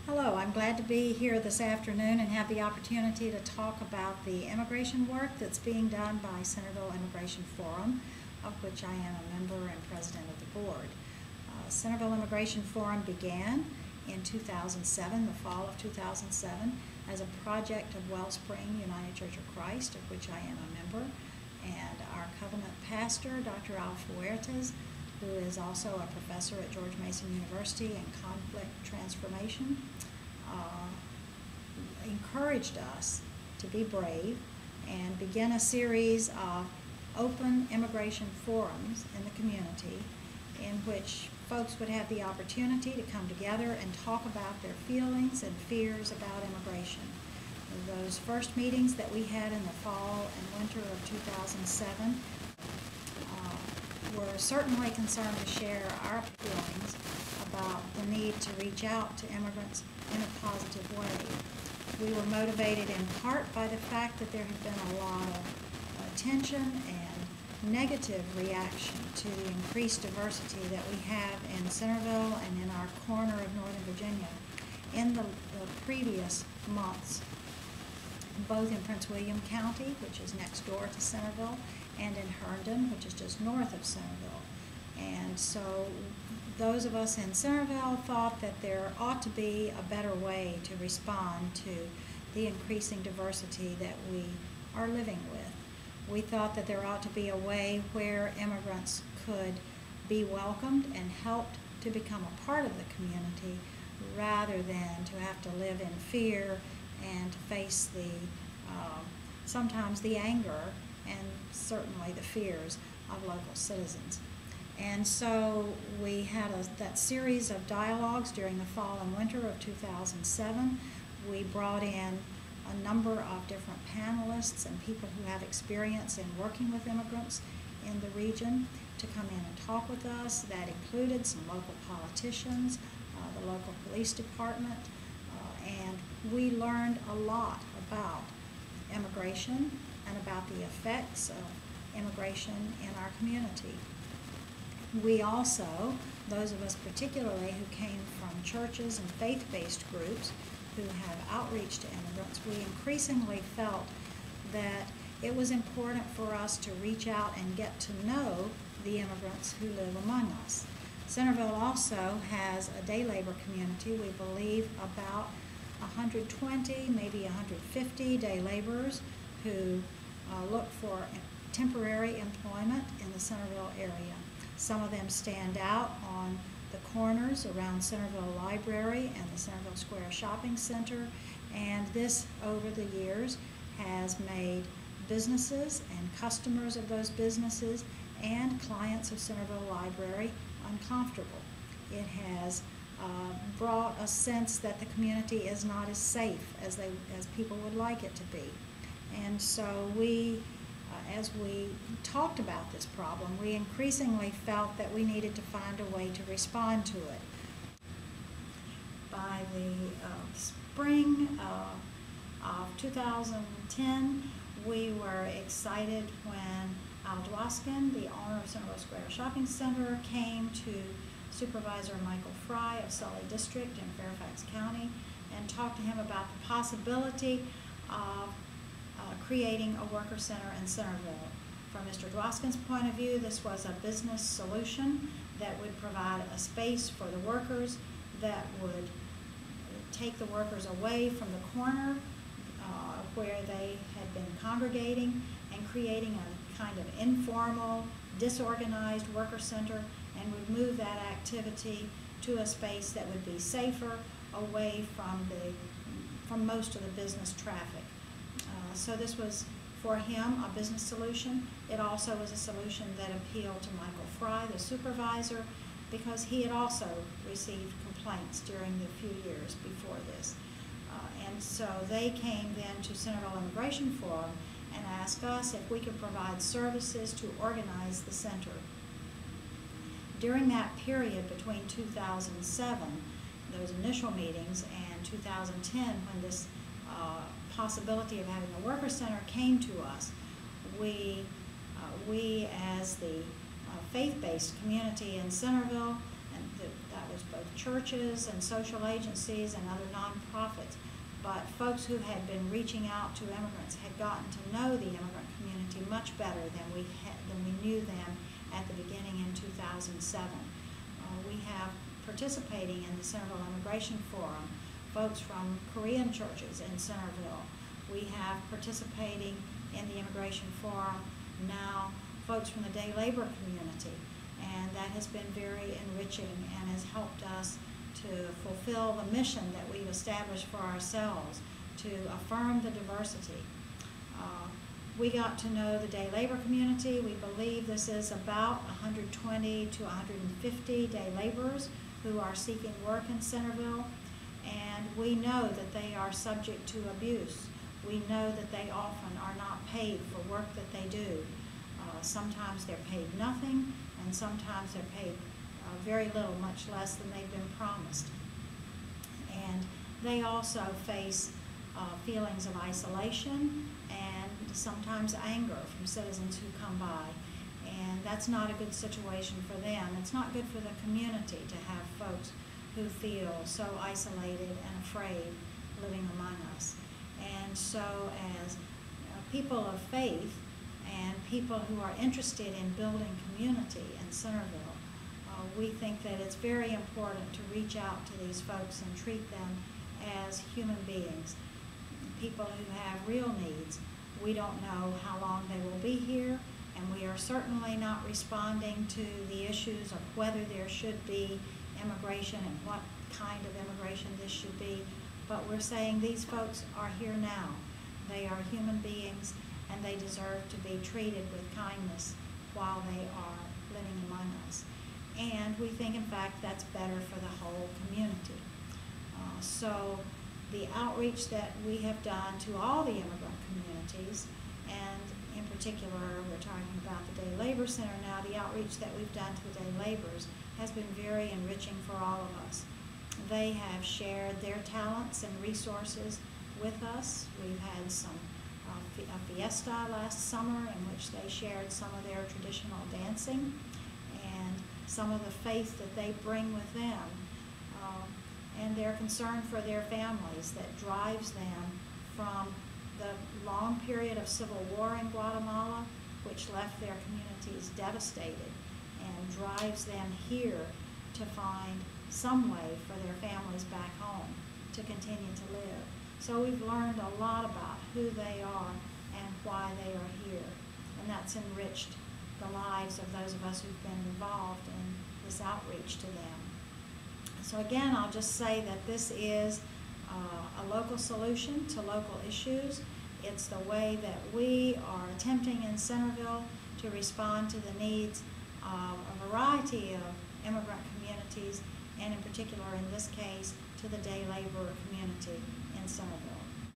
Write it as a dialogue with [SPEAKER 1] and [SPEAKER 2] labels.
[SPEAKER 1] Hello, I'm glad to be here this afternoon and have the opportunity to talk about the immigration work that's being done by Centerville Immigration Forum, of which I am a member and president of the board. Centerville Immigration Forum began in 2007, the fall of 2007, as a project of Wellspring United Church of Christ, of which I am a member, and our covenant pastor, Dr. Alf Huertas, who is also a professor at George Mason University in conflict transformation, encouraged us to be brave and begin a series of open immigration forums in the community in which folks would have the opportunity to come together and talk about their feelings and fears about immigration. Those first meetings that we had in the fall and winter of 2007 were certainly concerned to share our feelings about the need to reach out to immigrants in a positive way. We were motivated in part by the fact that there had been a lot of attention and negative reaction to the increased diversity that we have in Centerville and in our corner of Northern Virginia in the previous months, both in Prince William County, which is next door to Centerville, and in Herndon, which is just north of Centerville. And so those of us in Centerville thought that there ought to be a better way to respond to the increasing diversity that we are living with. We thought that there ought to be a way where immigrants could be welcomed and helped to become a part of the community rather than to have to live in fear and to face the sometimes the anger and certainly the fears of local citizens. And so we had that series of dialogues during the fall and winter of 2007. We brought in a number of different panelists and people who have experience in working with immigrants in the region to come in and talk with us. That included some local politicians, the local police department, and we learned a lot about immigration and about the effects of immigration in our community. We also, those of us particularly who came from churches and faith-based groups who have outreach to immigrants, we increasingly felt that it was important for us to reach out and get to know the immigrants who live among us. Centerville also has a day labor community. We believe about 120, maybe 150 day laborers who look for temporary employment in the Centerville area. Some of them stand out on the corners around Centerville Library and the Centerville Square Shopping Center, and this over the years has made businesses and customers of those businesses and clients of Centerville Library uncomfortable. It has brought a sense that the community is not as safe as people would like it to be. And so we, as we talked about this problem, we increasingly felt that we needed to find a way to respond to it. By the spring of 2010, we were excited when Al Dwoskin, the owner of Centerville Square Shopping Center, came to Supervisor Michael Fry of Sully District in Fairfax County and talked to him about the possibility of creating a worker center in Centerville. From Mr. Dwoskin's point of view, this was a business solution that would provide a space for the workers, that would take the workers away from the corner where they had been congregating and creating a kind of informal, disorganized worker center, and would move that activity to a space that would be safer, away from most of the business traffic. So this was, for him, a business solution. It also was a solution that appealed to Michael Fry, the supervisor, because he had also received complaints during the few years before this. And so they came then to Centerville Immigration Forum and asked us if we could provide services to organize the center. During that period between 2007, those initial meetings, and 2010, when this possibility of having a worker center came to us, we as the faith-based community in Centerville, and that was both churches and social agencies and other nonprofits. But folks who had been reaching out to immigrants had gotten to know the immigrant community much better than we knew them at the beginning in 2007. We have participating in the Centerville Immigration Forum folks from Korean churches in Centerville. We have participating in the Immigration Forum now folks from the day labor community, and that has been very enriching and has helped us to fulfill the mission that we've established for ourselves, to affirm the diversity. We got to know the day labor community. We believe this is about 120 to 150 day laborers who are seeking work in Centerville, and we know that they are subject to abuse. We know that they often are not paid for work that they do. Sometimes they're paid nothing, and sometimes they're paid very little, much less than they've been promised. And they also face feelings of isolation and sometimes anger from citizens who come by. And that's not a good situation for them. It's not good for the community to have folks who feel so isolated and afraid living among us. And so as people of faith and people who are interested in building community in Centerville, we think that it's very important to reach out to these folks and treat them as human beings, people who have real needs. We don't know how long they will be here, and we are certainly not responding to the issues of whether there should be immigration and what kind of immigration this should be, but we're saying these folks are here now. They are human beings, and they deserve to be treated with kindness while they are living among us. And we think, in fact, that's better for the whole community. So the outreach that we have done to all the immigrant communities, and in particular, we're talking about the Day Labor Center now, the outreach that we've done to the day laborers has been very enriching for all of us. They have shared their talents and resources with us. We've had a fiesta last summer in which they shared some of their traditional dancing and some of the faith that they bring with them, and their concern for their families that drives them from the long period of civil war in Guatemala, which left their communities devastated, and drives them here to find some way for their families back home to continue to live. So we've learned a lot about who they are and why they are here, and that's enriched the lives of those of us who've been involved in this outreach to them. So again, I'll just say that this is a local solution to local issues. It's the way that we are attempting in Centerville to respond to the needs of a variety of immigrant communities, and in particular in this case to the day laborer community in Centerville.